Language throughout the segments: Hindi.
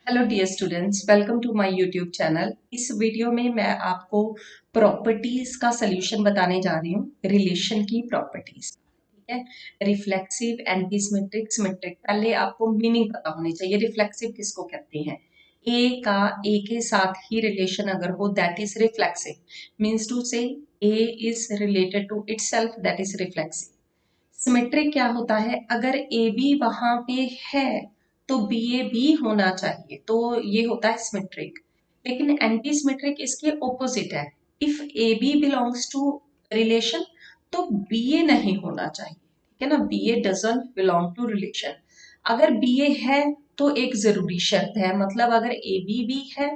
Hello dear students, welcome to my YouTube channel. इस वीडियो में मैं आपको प्रॉपर्टीज का सॉल्यूशन बताने जा रही हूँ, रिलेशन की प्रॉपर्टीज। ठीक है, रिफ्लेक्सिव, एंटी सिमेट्रिक, सिमेट्रिक। पहले आपको मीनिंग पता होनी चाहिए रिफ्लेक्सिव किसको कहते हैं। ए का ए के साथ ही रिलेशन अगर हो that is reflexive. Means to say A is related to itself, that is reflexive. Symmetric क्या होता है, अगर ए बी वहां पे है तो बी ए बी होना चाहिए, तो ये होता है सिमेट्रिक। लेकिन एंटी सिमेट्रिक इसके ऑपोजिट है। If A B belongs to relation तो बी ए नहीं होना चाहिए। ठीक है ना, B A doesn't belong to relation. अगर बी ए है तो एक जरूरी शर्त है, मतलब अगर ए बी भी है,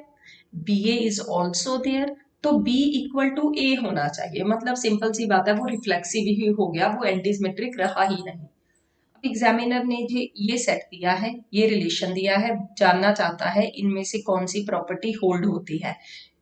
B A is also there, तो B इक्वल टू ए होना चाहिए। मतलब सिंपल सी बात है, वो रिफ्लेक्सिव ही हो गया, वो एंटीसिमेट्रिक रहा ही नहीं। अब एग्जामिनर ने ये सेट दिया है, ये रिलेशन दिया है, जानना चाहता है इनमें से कौन सी प्रॉपर्टी होल्ड होती है,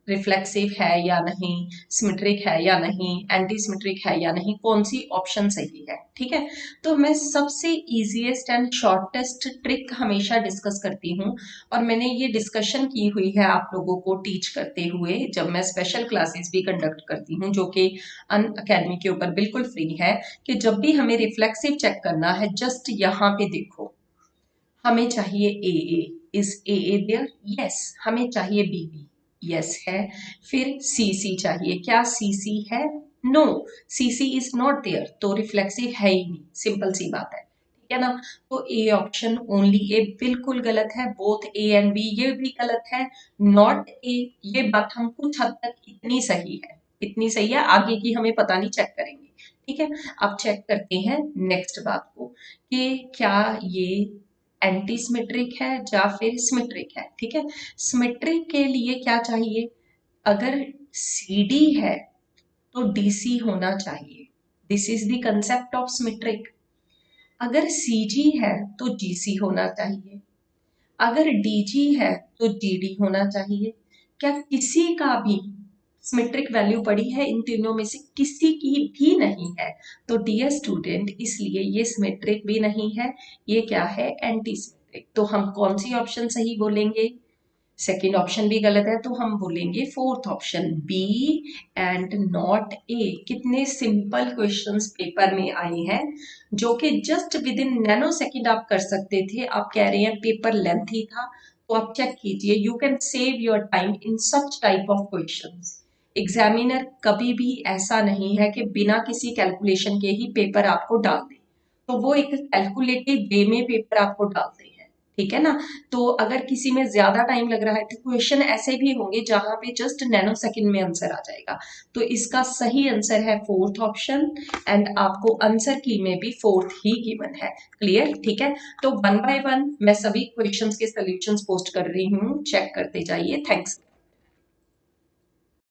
रिफ्लेक्सिव है या नहीं, सिमेट्रिक है या नहीं, एंटी सिमेट्रिक है या नहीं, कौन सी ऑप्शन सही है। ठीक है, तो मैं सबसे इजीएस्ट एंड शॉर्टेस्ट ट्रिक हमेशा डिस्कस करती हूँ, और मैंने ये डिस्कशन की हुई है आप लोगों को टीच करते हुए, जब मैं स्पेशल क्लासेस भी कंडक्ट करती हूँ जो कि अन अकेडमी के ऊपर बिल्कुल फ्री है। कि जब भी हमें रिफ्लेक्सिव चेक करना है, जस्ट यहाँ पे देखो, हमें चाहिए ए ए, इज ए देयर, यस। हमें चाहिए बी बी, यस है। फिर सी सी चाहिए, क्या सी सी है, no, C C is not there, तो रिफ्लेक्सिव है ही नहीं, सिंपल सी बात है। ठीक है ना, तो ए ऑप्शन ओनली ए बिल्कुल गलत है, बोथ ए एंड बी ये भी गलत है, नॉट ए। ये बात हम कुछ हद तक इतनी सही है, इतनी सही है, आगे की हमें पता नहीं, चेक करेंगे। ठीक है, अब चेक करते हैं नेक्स्ट बात को कि क्या ये एंटी सिमेट्रिक है या फिर सिमेट्रिक है। ठीक है, सिमेट्रिक के लिए क्या चाहिए, अगर सी डी है तो डीसी होना चाहिए, this is the concept of symmetric. अगर सी जी है तो जीसी होना चाहिए, अगर डीजी है तो डीडी होना चाहिए। क्या किसी का भी सिमेट्रिक वैल्यू पड़ी है, इन तीनों में से किसी की भी नहीं है, तो डियर स्टूडेंट इसलिए ये सिमेट्रिक भी नहीं है, ये क्या है, एंटी सिमेट्रिक। तो हम कौन सी ऑप्शन सही बोलेंगे, सेकेंड ऑप्शन भी गलत है, तो हम बोलेंगे fourth option B and not A. कितने सिंपल क्वेश्चंस पेपर में आए हैं जो कि just within nano second आप कर सकते थे। आप कह रहे हैं पेपर लेंथी था, तो आप चेक कीजिए, you can save your time in such type of questions. Examiner कभी भी ऐसा नहीं है कि बिना किसी कैलकुलेशन के ही पेपर आपको डाल दे, तो वो एक कैलकुलेटिव वे में पेपर आपको डालते हैं। ठीक है ना, तो अगर किसी में ज्यादा टाइम लग रहा है तो क्वेश्चन ऐसे भी होंगे जहां पे जस्ट नैनो सेकंड में आंसर आ जाएगा। तो इसका सही आंसर है फोर्थ ऑप्शन, एंड आपको आंसर की में भी फोर्थ ही गिवन है। क्लियर, ठीक है। तो वन बाय वन मैं सभी क्वेश्चंस के सॉल्यूशंस पोस्ट कर रही हूँ, चेक करते जाइए। थैंक्स।